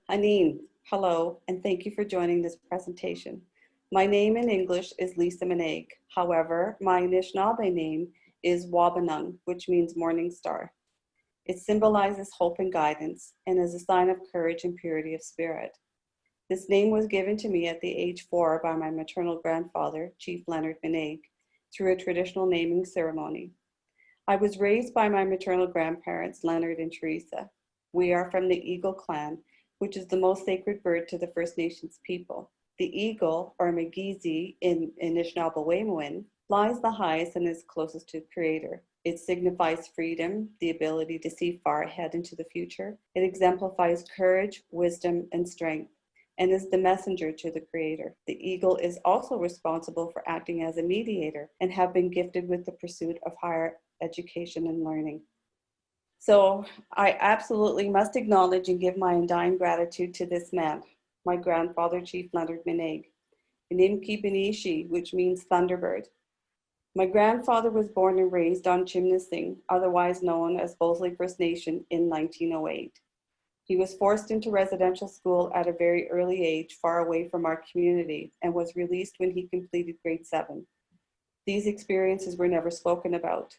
Anine, hello, and thank you for joining this presentation. My name in English is Lisa Monague. However, my Anishinaabe name is Wabanung, which means morning star. It symbolizes hope and guidance and is a sign of courage and purity of spirit. This name was given to me at the age 4 by my maternal grandfather, Chief Leonard Monague, through a traditional naming ceremony. I was raised by my maternal grandparents, Leonard and Teresa. We are from the Eagle clan, which is the most sacred bird to the First Nations people. The eagle, or Megizi in Anishinaabe, flies the highest and is closest to the Creator. It signifies freedom, the ability to see far ahead into the future. It exemplifies courage, wisdom, and strength, and is the messenger to the Creator. The eagle is also responsible for acting as a mediator and have been gifted with the pursuit of higher education and learning. So I absolutely must acknowledge and give my undying gratitude to this man, my grandfather, Chief Leonard Monague, Inimki Benishi, which means thunderbird. My grandfather was born and raised on Chimnesing, otherwise known as Bosley First Nation, in 1908. He was forced into residential school at a very early age, far away from our community, and was released when he completed grade 7. These experiences were never spoken about.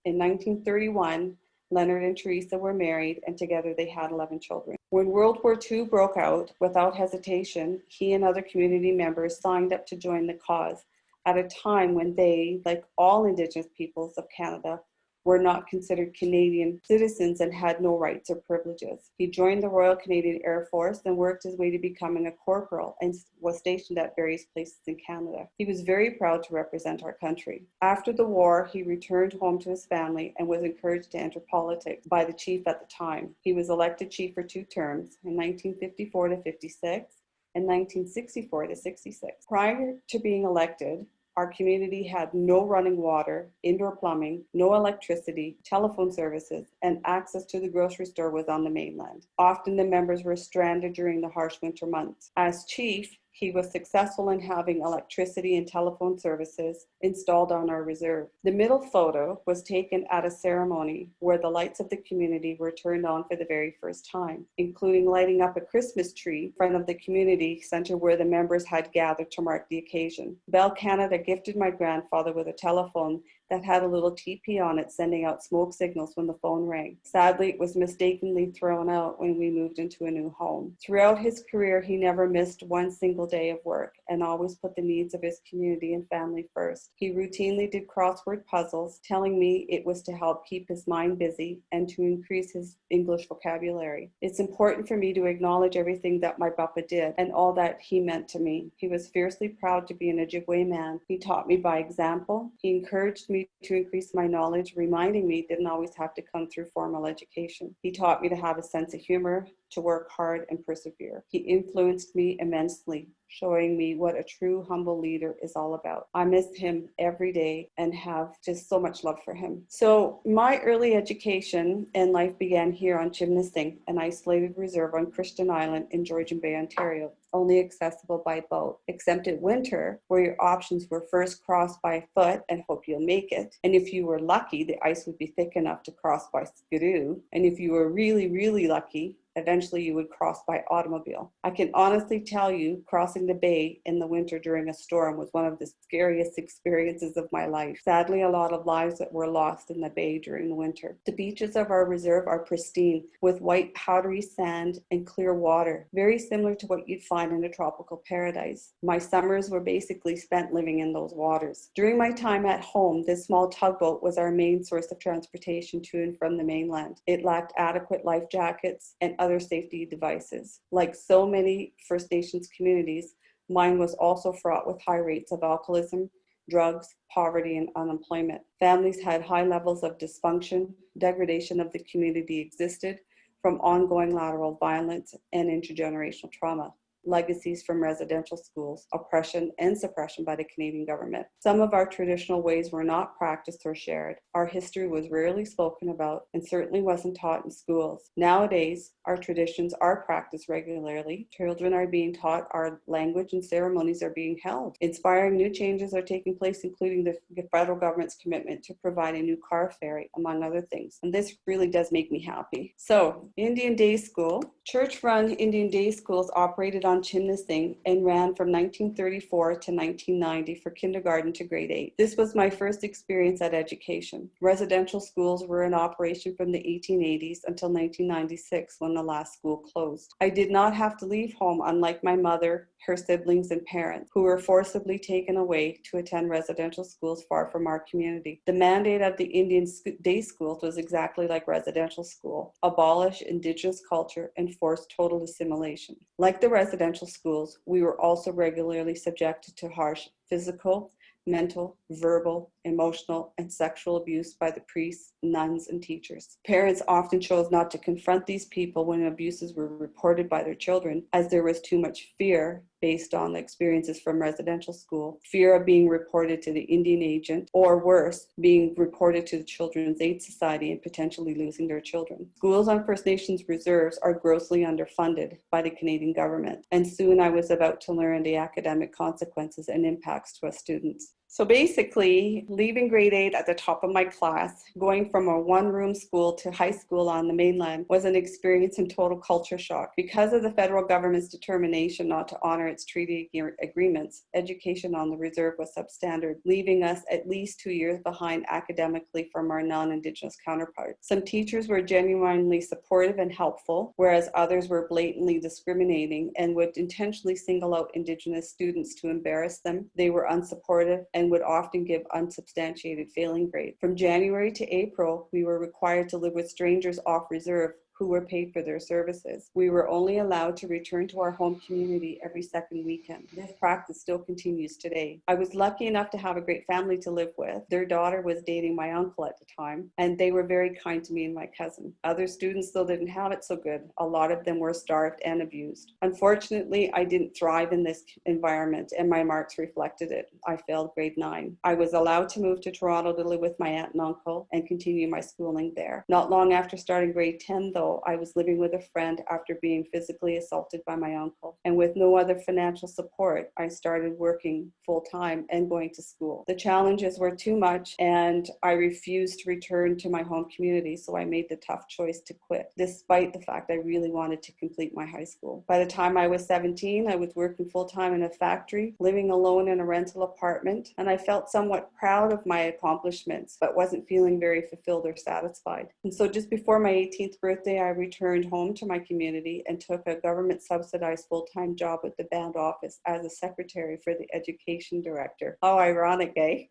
In 1931, Leonard and Teresa were married, and together they had 11 children. When World War II broke out, without hesitation, he and other community members signed up to join the cause at a time when they, like all Indigenous peoples of Canada, were not considered Canadian citizens and had no rights or privileges. He joined the Royal Canadian Air Force and worked his way to becoming a corporal and was stationed at various places in Canada. He was very proud to represent our country. After the war, he returned home to his family and was encouraged to enter politics by the chief at the time. He was elected chief for 2 terms, in 1954 to 56 and 1964 to 66. Prior to being elected, our community had no running water, indoor plumbing, no electricity, telephone services, and access to the grocery store was on the mainland. Often the members were stranded during the harsh winter months. As chief, he was successful in having electricity and telephone services installed on our reserve. The middle photo was taken at a ceremony where the lights of the community were turned on for the very first time, including lighting up a Christmas tree in front of the community center where the members had gathered to mark the occasion. Bell Canada gifted my grandfather with a telephone that had a little teepee on it, sending out smoke signals when the phone rang. Sadly, it was mistakenly thrown out when we moved into a new home. Throughout his career, he never missed one single day of work and always put the needs of his community and family first. He routinely did crossword puzzles, telling me it was to help keep his mind busy and to increase his English vocabulary. It's important for me to acknowledge everything that my Papa did and all that he meant to me. He was fiercely proud to be an Ojibway man. He taught me by example. He encouraged me to increase my knowledge, reminding me it didn't always have to come through formal education. He taught me to have a sense of humor, to work hard and persevere. He influenced me immensely, showing me what a true humble leader is all about. I miss him every day and have just so much love for him. So my early education and life began here on Chimnesing, an isolated reserve on Christian Island in Georgian Bay, Ontario, only accessible by boat, except in winter, where your options were first cross by foot and hope you'll make it. And if you were lucky, the ice would be thick enough to cross by skidoo. And if you were really, really lucky, eventually you would cross by automobile. I can honestly tell you, crossing the bay in the winter during a storm was one of the scariest experiences of my life. Sadly, a lot of lives that were lost in the bay during the winter. The beaches of our reserve are pristine, with white powdery sand and clear water, very similar to what you'd find in a tropical paradise. My summers were basically spent living in those waters. During my time at home, this small tugboat was our main source of transportation to and from the mainland. It lacked adequate life jackets and other safety devices. Like so many First Nations communities, mine was also fraught with high rates of alcoholism, drugs, poverty, and unemployment. Families had high levels of dysfunction. Degradation of the community existed from ongoing lateral violence and intergenerational trauma. legacies from residential schools, oppression and suppression by the Canadian government. Some of our traditional ways were not practiced or shared. Our history was rarely spoken about and certainly wasn't taught in schools. Nowadays, our traditions are practiced regularly. Children are being taught our language and ceremonies are being held. Inspiring new changes are taking place, including the federal government's commitment to provide a new car ferry, among other things. And this really does make me happy. So, Indian Day School. Church-run Indian Day Schools operated on Chinnesing and ran from 1934 to 1990 for kindergarten to grade 8. This was my first experience at education. Residential schools were in operation from the 1880s until 1996 when the last school closed. I did not have to leave home, unlike my mother, her siblings, and parents, who were forcibly taken away to attend residential schools far from our community. The mandate of the Indian Day Schools was exactly like residential school: abolish Indigenous culture and force total assimilation. Like the residential schools, we were also regularly subjected to harsh physical, mental, verbal, emotional, and sexual abuse by the priests, nuns, and teachers. Parents often chose not to confront these people when abuses were reported by their children, as there was too much fear based on the experiences from residential school, fear of being reported to the Indian agent, or worse, being reported to the Children's Aid Society and potentially losing their children. Schools on First Nations reserves are grossly underfunded by the Canadian government, and soon I was about to learn the academic consequences and impacts to us students. So basically, leaving grade 8 at the top of my class, going from a one-room school to high school on the mainland was an experience in total culture shock. Because of the federal government's determination not to honor its treaty agreements, education on the reserve was substandard, leaving us at least 2 years behind academically from our non-Indigenous counterparts. Some teachers were genuinely supportive and helpful, whereas others were blatantly discriminating and would intentionally single out Indigenous students to embarrass them. They were unsupportive and would often give unsubstantiated failing grades. From January to April, we were required to live with strangers off reserve who were paid for their services. We were only allowed to return to our home community every second weekend. This practice still continues today. I was lucky enough to have a great family to live with. Their daughter was dating my uncle at the time, and they were very kind to me and my cousin. Other students still didn't have it so good. A lot of them were starved and abused. Unfortunately, I didn't thrive in this environment, and my marks reflected it. I failed grade 9. I was allowed to move to Toronto to live with my aunt and uncle and continue my schooling there. Not long after starting grade 10, though, I was living with a friend after being physically assaulted by my uncle. And with no other financial support, I started working full-time and going to school. The challenges were too much, and I refused to return to my home community, so I made the tough choice to quit, despite the fact I really wanted to complete my high school. By the time I was 17, I was working full-time in a factory, living alone in a rental apartment, and I felt somewhat proud of my accomplishments, but wasn't feeling very fulfilled or satisfied. And so just before my 18th birthday, I returned home to my community and took a government-subsidized full-time job with the band office as a secretary for the education director. How ironic, eh?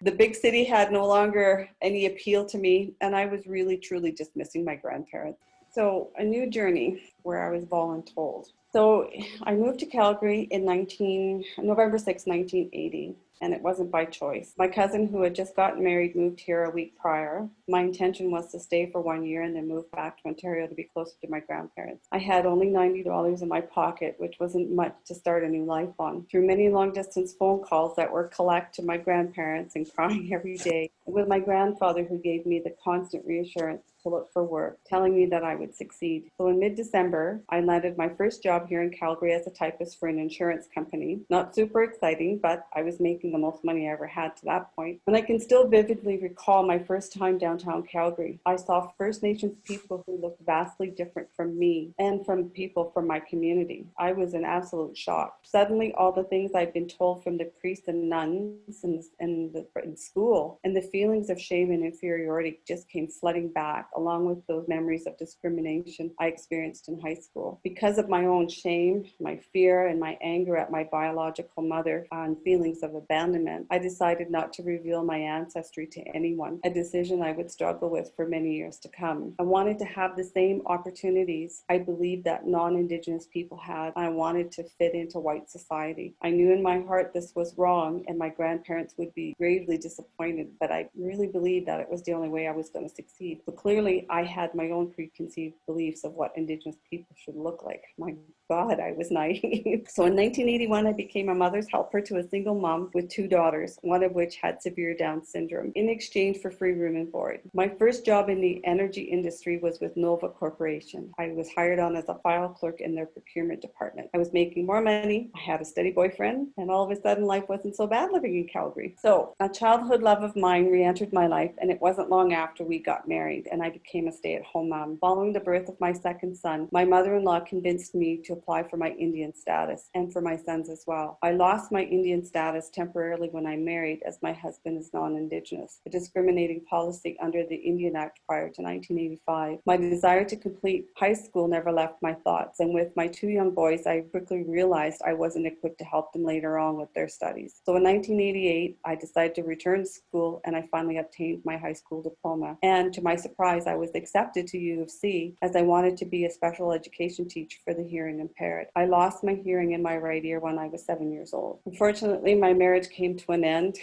The big city had no longer any appeal to me, and I was really, truly just missing my grandparents. So a new journey where I was voluntold. So I moved to Calgary in November 6, 1980. And it wasn't by choice. My cousin, who had just gotten married, moved here a week prior. My intention was to stay for 1 year and then move back to Ontario to be closer to my grandparents. I had only $90 in my pocket, which wasn't much to start a new life on. Through many long-distance phone calls that were collect to my grandparents and crying every day, with my grandfather, who gave me the constant reassurance to look for work, telling me that I would succeed. So in mid-December, I landed my first job here in Calgary as a typist for an insurance company. Not super exciting, but I was making the most money I ever had to that point. And I can still vividly recall my first time downtown Calgary. I saw First Nations people who looked vastly different from me and from people from my community. I was in absolute shock. Suddenly, all the things I'd been told from the priests and nuns in school, and the feelings of shame and inferiority just came flooding back, along with those memories of discrimination I experienced in high school. Because of my own shame, my fear, and my anger at my biological mother and feelings of abandonment, I decided not to reveal my ancestry to anyone, a decision I would struggle with for many years to come. I wanted to have the same opportunities I believed that non-Indigenous people had. I wanted to fit into white society. I knew in my heart this was wrong, and my grandparents would be gravely disappointed, but I really believed that it was the only way I was going to succeed. So clearly Clearly, I had my own preconceived beliefs of what Indigenous people should look like. My God, I was naive. So in 1981, I became a mother's helper to a single mom with 2 daughters, one of which had severe Down syndrome, in exchange for free room and board. My first job in the energy industry was with Nova Corporation. I was hired on as a file clerk in their procurement department. I was making more money, I had a steady boyfriend, and all of a sudden life wasn't so bad living in Calgary. So a childhood love of mine re-entered my life, and it wasn't long after we got married and I became a stay-at-home mom. Following the birth of my second son, my mother-in-law convinced me to apply for my Indian status and for my sons as well. I lost my Indian status temporarily when I married, as my husband is non-Indigenous, a discriminating policy under the Indian Act prior to 1985. My desire to complete high school never left my thoughts, and with my 2 young boys, I quickly realized I wasn't equipped to help them later on with their studies. So in 1988, I decided to return to school, and I finally obtained my high school diploma. And to my surprise, I was accepted to U of C as I wanted to be a special education teacher for the hearing impaired. I lost my hearing in my right ear when I was 7 years old. Unfortunately, my marriage came to an end.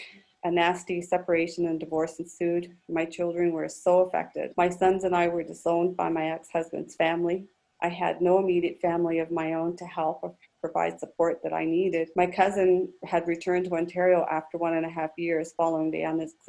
A nasty separation and divorce ensued. My children were so affected. My sons and I were disowned by my ex-husband's family. I had no immediate family of my own to help or provide support that I needed. My cousin had returned to Ontario after 1.5 years following the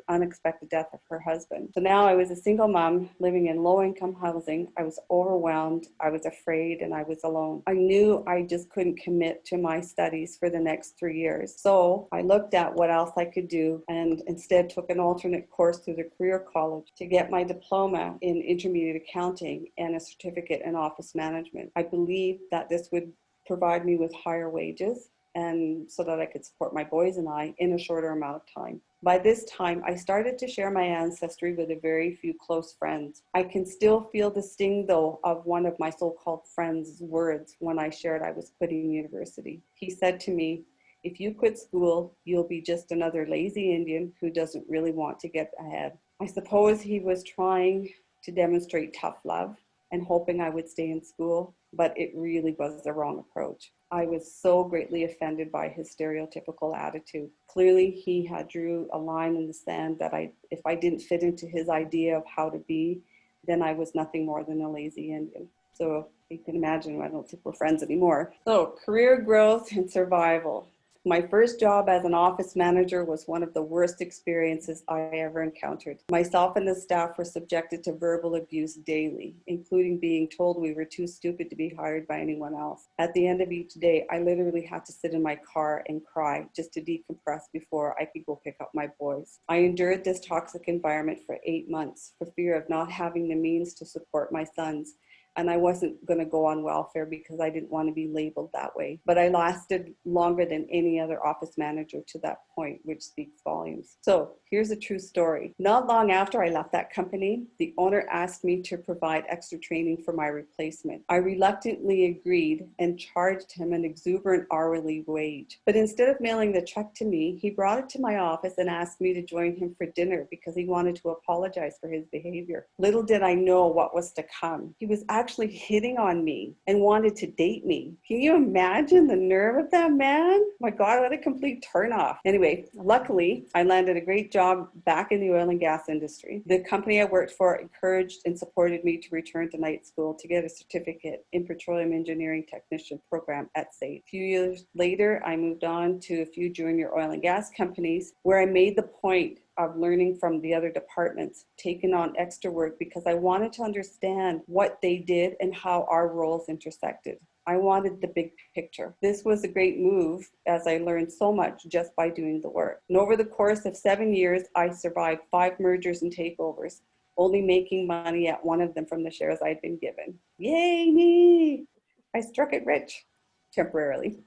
unexpected death of her husband. So now I was a single mom living in low-income housing. I was overwhelmed, I was afraid, and I was alone. I knew I just couldn't commit to my studies for the next 3 years. So I looked at what else I could do and instead took an alternate course through the career college to get my diploma in intermediate accounting and a certificate in office management. I believed that this would provide me with higher wages and so that I could support my boys and I in a shorter amount of time. By this time, I started to share my ancestry with a very few close friends. I can still feel the sting, though, of one of my so-called friends' words when I shared I was quitting university. He said to me, "If you quit school, you'll be just another lazy Indian who doesn't really want to get ahead." I suppose he was trying to demonstrate tough love and hoping I would stay in school, but it really was the wrong approach. I was so greatly offended by his stereotypical attitude. Clearly, he had drew a line in the sand that if I didn't fit into his idea of how to be, then I was nothing more than a lazy Indian. So you can imagine, I don't think we're friends anymore. So career growth and survival. My first job as an office manager was one of the worst experiences I ever encountered. Myself and the staff were subjected to verbal abuse daily, including being told we were too stupid to be hired by anyone else. At the end of each day, I literally had to sit in my car and cry just to decompress before I could go pick up my boys. I endured this toxic environment for 8 months for fear of not having the means to support my sons. And I wasn't going to go on welfare because I didn't want to be labeled that way. But I lasted longer than any other office manager to that point, which speaks volumes. So here's a true story. Not long after I left that company, the owner asked me to provide extra training for my replacement. I reluctantly agreed and charged him an exuberant hourly wage. But instead of mailing the check to me, he brought it to my office and asked me to join him for dinner because he wanted to apologize for his behavior. Little did I know what was to come. He was actually hitting on me and wanted to date me. Can you imagine the nerve of that man? My God, what a complete turnoff. Anyway, luckily, I landed a great job back in the oil and gas industry. The company I worked for encouraged and supported me to return to night school to get a certificate in petroleum engineering technician program at SAIT. A few years later, I moved on to a few junior oil and gas companies where I made the point of learning from the other departments, taking on extra work because I wanted to understand what they did and how our roles intersected. I wanted the big picture. This was a great move as I learned so much just by doing the work. And over the course of 7 years, I survived 5 mergers and takeovers, only making money at one of them from the shares I'd been given. Yay me! I struck it rich, temporarily.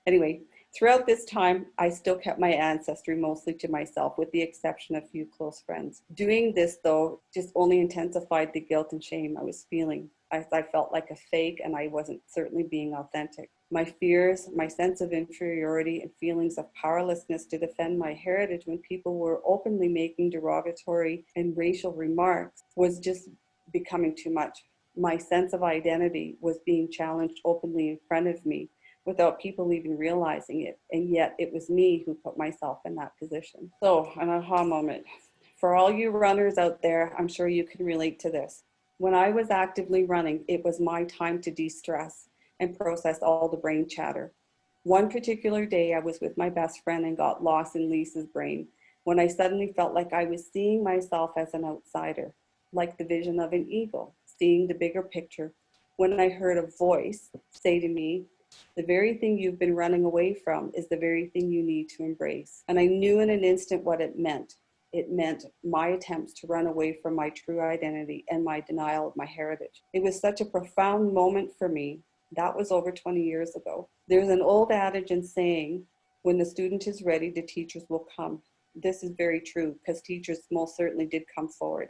Anyway, throughout this time, I still kept my ancestry mostly to myself, with the exception of a few close friends. Doing this, though, just only intensified the guilt and shame I was feeling. I felt like a fake, and I wasn't certainly being authentic. My fears, my sense of inferiority, and feelings of powerlessness to defend my heritage when people were openly making derogatory and racial remarks was just becoming too much. My sense of identity was being challenged openly in front of me, without people even realizing it. And yet it was me who put myself in that position. So an aha moment. For all you runners out there, I'm sure you can relate to this. When I was actively running, it was my time to de-stress and process all the brain chatter. One particular day, I was with my best friend and got lost in Lisa's brain when I suddenly felt like I was seeing myself as an outsider, like the vision of an eagle, seeing the bigger picture, when I heard a voice say to me, the very thing you've been running away from is the very thing you need to embrace. And I knew in an instant what it meant. It meant my attempts to run away from my true identity and my denial of my heritage. It was such a profound moment for me. That was over 20 years ago. There's an old adage and saying, when the student is ready, the teachers will come. This is very true because teachers most certainly did come forward.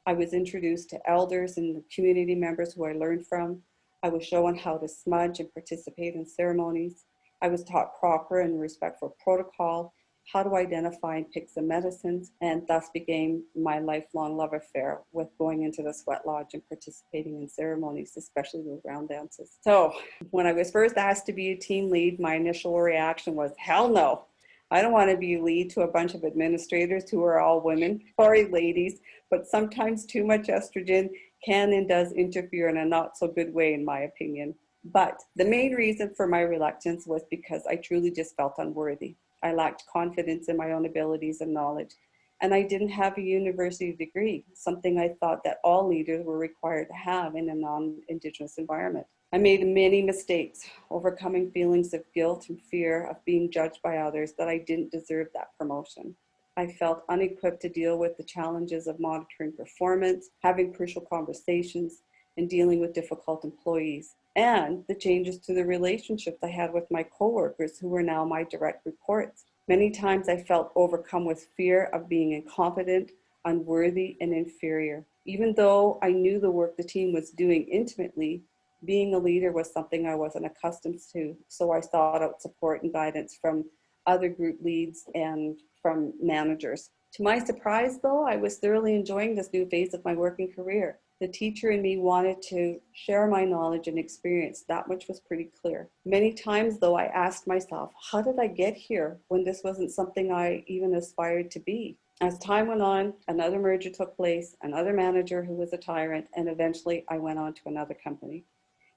I was introduced to elders and the community members who I learned from. I was shown how to smudge and participate in ceremonies. I was taught proper and respectful protocol, how to identify and pick some medicines, and thus began my lifelong love affair with going into the sweat lodge and participating in ceremonies, especially with round dances. So when I was first asked to be a team lead, my initial reaction was, hell no. I don't want to be a lead to a bunch of administrators who are all women. Sorry, ladies, but sometimes too much estrogen can and does interfere in a not so good way, in my opinion. But the main reason for my reluctance was because I truly just felt unworthy. I lacked confidence in my own abilities and knowledge, and I didn't have a university degree, something I thought that all leaders were required to have in a non-Indigenous environment. I made many mistakes, overcoming feelings of guilt and fear of being judged by others that I didn't deserve that promotion. I felt unequipped to deal with the challenges of monitoring performance, having crucial conversations, and dealing with difficult employees, and the changes to the relationships I had with my coworkers who were now my direct reports. Many times I felt overcome with fear of being incompetent, unworthy, and inferior. Even though I knew the work the team was doing intimately, being a leader was something I wasn't accustomed to, so I sought out support and guidance from other group leads and from managers. To my surprise, though, I was thoroughly enjoying this new phase of my working career. The teacher in me wanted to share my knowledge and experience. That much was pretty clear. Many times, though, I asked myself, how did I get here when this wasn't something I even aspired to be? As time went on, another merger took place, another manager who was a tyrant, and eventually I went on to another company.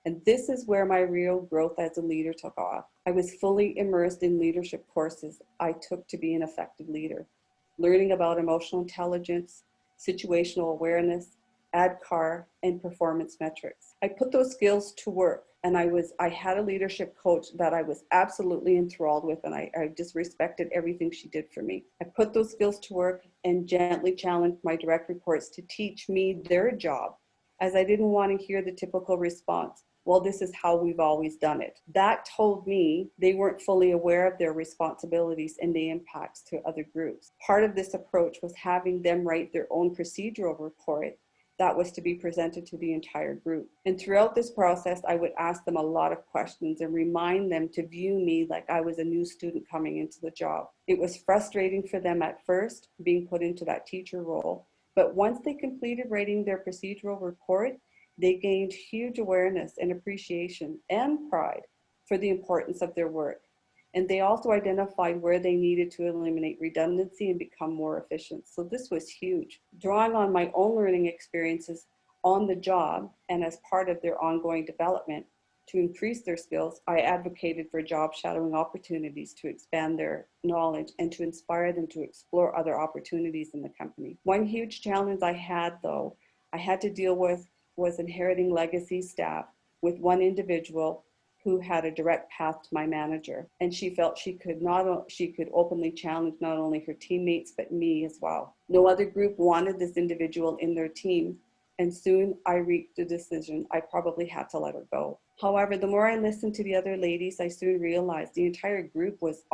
And this is where my real growth as a leader took off. I was fully immersed in leadership courses I took to be an effective leader, learning about emotional intelligence, situational awareness, ADKAR, and performance metrics. I put those skills to work, and I had a leadership coach that I was absolutely enthralled with, and I just respected everything she did for me. I put those skills to work and gently challenged my direct reports to teach me their job, as I didn't want to hear the typical response, well, this is how we've always done it. That told me they weren't fully aware of their responsibilities and the impacts to other groups. Part of this approach was having them write their own procedural report that was to be presented to the entire group. And throughout this process, I would ask them a lot of questions and remind them to view me like I was a new student coming into the job. It was frustrating for them at first, being put into that teacher role, but once they completed writing their procedural report, they gained huge awareness and appreciation and pride for the importance of their work. And they also identified where they needed to eliminate redundancy and become more efficient. So this was huge. Drawing on my own learning experiences on the job and as part of their ongoing development to increase their skills, I advocated for job shadowing opportunities to expand their knowledge and to inspire them to explore other opportunities in the company. One huge challenge I had, though, I had to deal with was inheriting legacy staff with one individual who had a direct path to my manager. And she felt she could openly challenge not only her teammates, but me as well. No other group wanted this individual in their team. And soon I reached the decision I probably had to let her go. However, the more I listened to the other ladies, I soon realized the entire group was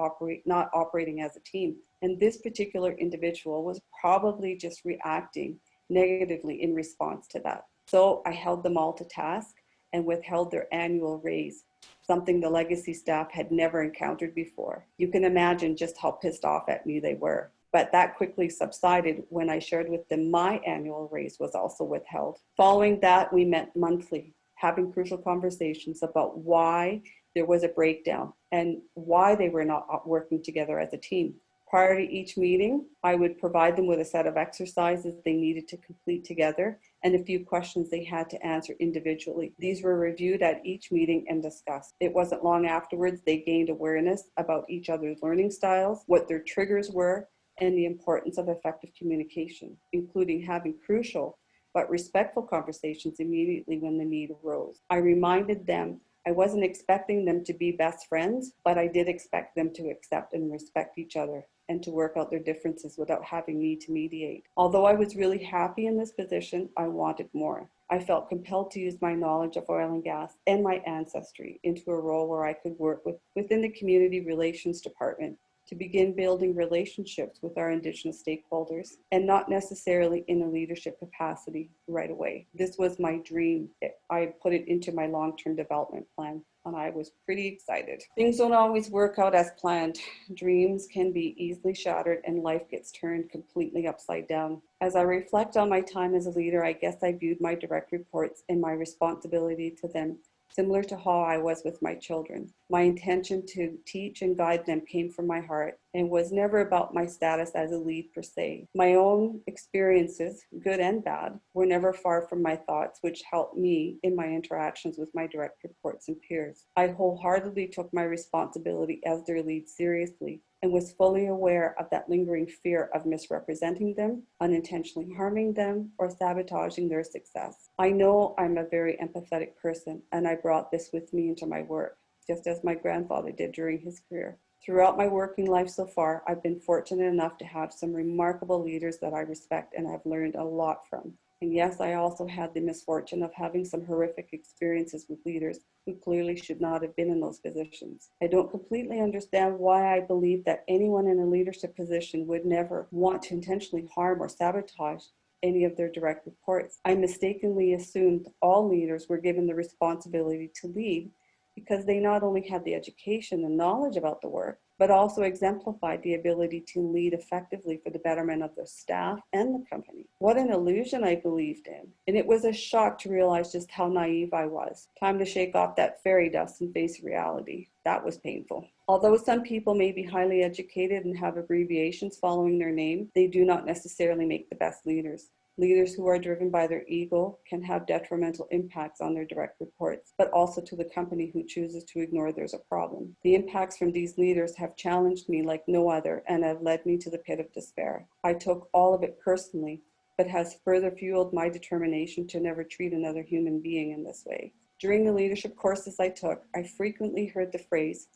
not operating as a team. And this particular individual was probably just reacting negatively in response to that. So I held them all to task and withheld their annual raise, something the legacy staff had never encountered before. You can imagine just how pissed off at me they were. But that quickly subsided when I shared with them my annual raise was also withheld. Following that, we met monthly, having crucial conversations about why there was a breakdown and why they were not working together as a team. Prior to each meeting, I would provide them with a set of exercises they needed to complete together and a few questions they had to answer individually. These were reviewed at each meeting and discussed. It wasn't long afterwards they gained awareness about each other's learning styles, what their triggers were, and the importance of effective communication, including having crucial but respectful conversations immediately when the need arose. I reminded them I wasn't expecting them to be best friends, but I did expect them to accept and respect each other and to work out their differences without having me to mediate. Although I was really happy in this position, I wanted more. I felt compelled to use my knowledge of oil and gas and my ancestry into a role where I could work within the community relations department to begin building relationships with our Indigenous stakeholders and not necessarily in a leadership capacity right away. This was my dream. I put it into my long-term development plan and I was pretty excited. Things don't always work out as planned. Dreams can be easily shattered and life gets turned completely upside down. As I reflect on my time as a leader, I guess I viewed my direct reports and my responsibility to them similar to how I was with my children. My intention to teach and guide them came from my heart and was never about my status as a lead per se. My own experiences, good and bad, were never far from my thoughts, which helped me in my interactions with my direct reports and peers. I wholeheartedly took my responsibility as their lead seriously and was fully aware of that lingering fear of misrepresenting them, unintentionally harming them, or sabotaging their success. I know I'm a very empathetic person, and I brought this with me into my work, just as my grandfather did during his career. Throughout my working life so far, I've been fortunate enough to have some remarkable leaders that I respect and have learned a lot from. And yes, I also had the misfortune of having some horrific experiences with leaders who clearly should not have been in those positions. I don't completely understand why I believe that anyone in a leadership position would never want to intentionally harm or sabotage any of their direct reports. I mistakenly assumed all leaders were given the responsibility to lead because they not only had the education and knowledge about the work, but also exemplified the ability to lead effectively for the betterment of the staff and the company. What an illusion I believed in. And it was a shock to realize just how naive I was. Time to shake off that fairy dust and face reality. That was painful. Although some people may be highly educated and have abbreviations following their name, they do not necessarily make the best leaders. Leaders who are driven by their ego can have detrimental impacts on their direct reports, but also to the company who chooses to ignore there's a problem. The impacts from these leaders have challenged me like no other and have led me to the pit of despair. I took all of it personally, but has further fueled my determination to never treat another human being in this way. During the leadership courses I took, I frequently heard the phrase,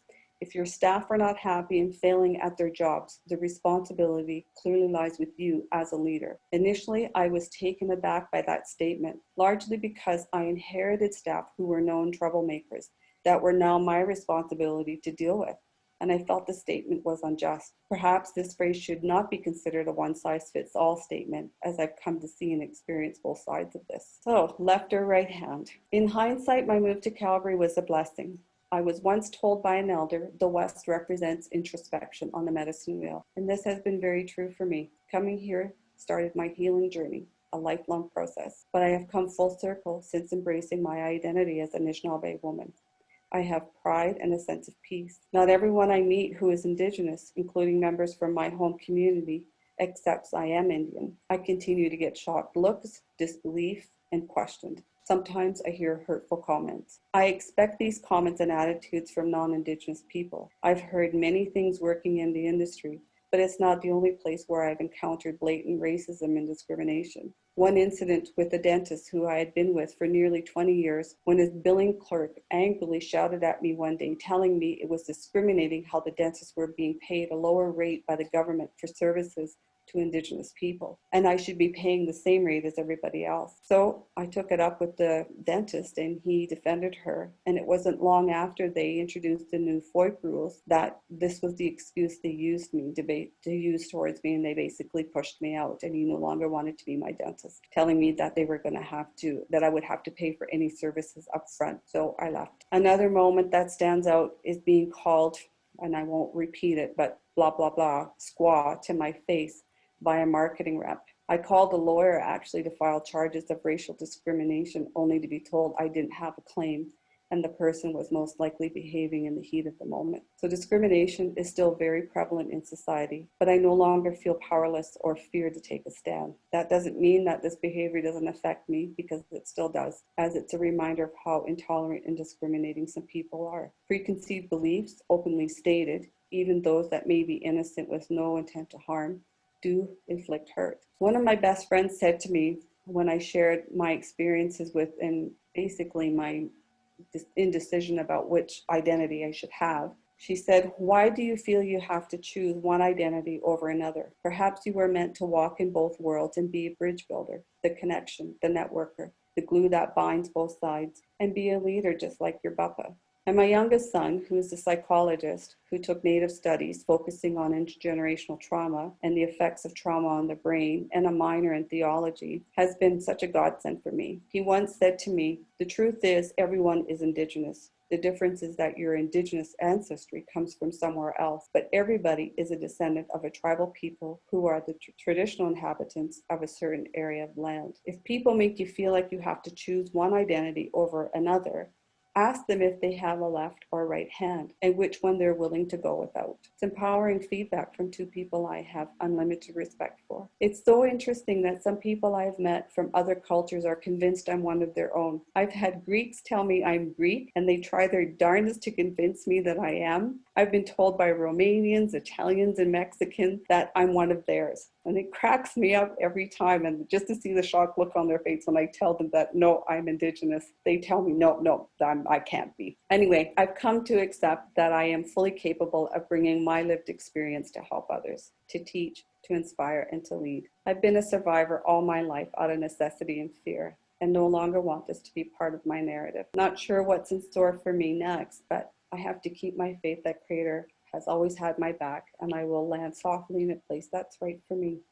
if your staff are not happy and failing at their jobs, the responsibility clearly lies with you as a leader. Initially, I was taken aback by that statement, largely because I inherited staff who were known troublemakers that were now my responsibility to deal with, and I felt the statement was unjust. Perhaps this phrase should not be considered a one-size-fits-all statement, as I've come to see and experience both sides of this. So, left or right hand? In hindsight, my move to Calgary was a blessing. I was once told by an elder, the West represents introspection on the medicine wheel, and this has been very true for me. Coming here started my healing journey, a lifelong process, but I have come full circle since embracing my identity as an Anishinaabe woman. I have pride and a sense of peace. Not everyone I meet who is Indigenous, including members from my home community, accepts I am Indian. I continue to get shocked looks, disbelief, and questioned. Sometimes I hear hurtful comments. I expect these comments and attitudes from non-Indigenous people. I've heard many things working in the industry, but it's not the only place where I've encountered blatant racism and discrimination. One incident with a dentist who I had been with for nearly 20 years, when his billing clerk angrily shouted at me one day, telling me it was discriminating how the dentists were being paid a lower rate by the government for services to Indigenous people, and I should be paying the same rate as everybody else. So I took it up with the dentist and he defended her, and it wasn't long after they introduced the new FOIP rules that this was the excuse they used to use towards me, and they basically pushed me out, and he no longer wanted to be my dentist, telling me that they were going to that I would have to pay for any services up front. So I left. Another moment that stands out is being called, and I won't repeat it, but blah, blah, blah, squaw to my face by a marketing rep. I called a lawyer actually to file charges of racial discrimination only to be told I didn't have a claim and the person was most likely behaving in the heat of the moment. So discrimination is still very prevalent in society, but I no longer feel powerless or fear to take a stand. That doesn't mean that this behavior doesn't affect me, because it still does, as it's a reminder of how intolerant and discriminating some people are. Preconceived beliefs, openly stated, even those that may be innocent with no intent to harm, do inflict hurt. One of my best friends said to me when I shared my experiences with, and basically my indecision about which identity I should have, she said, "Why do you feel you have to choose one identity over another? Perhaps you were meant to walk in both worlds and be a bridge builder, the connection, the networker, the glue that binds both sides, and be a leader just like your Papa." And my youngest son, who is a psychologist who took Native studies focusing on intergenerational trauma and the effects of trauma on the brain, and a minor in theology, has been such a godsend for me. He once said to me, "The truth is, everyone is Indigenous. The difference is that your Indigenous ancestry comes from somewhere else, but everybody is a descendant of a tribal people who are the traditional inhabitants of a certain area of land." If people make you feel like you have to choose one identity over another, ask them if they have a left or right hand, and which one they're willing to go without. It's empowering feedback from two people I have unlimited respect for. It's so interesting that some people I've met from other cultures are convinced I'm one of their own. I've had Greeks tell me I'm Greek, and they try their darndest to convince me that I am. I've been told by Romanians, Italians, and Mexicans that I'm one of theirs. And it cracks me up every time. And just to see the shocked look on their face when I tell them that, no, I'm Indigenous, they tell me, no, I can't be. Anyway, I've come to accept that I am fully capable of bringing my lived experience to help others, to teach, to inspire, and to lead. I've been a survivor all my life out of necessity and fear, and no longer want this to be part of my narrative. Not sure what's in store for me next, but I have to keep my faith that Creator has always had my back, and I will land softly in a place that's right for me.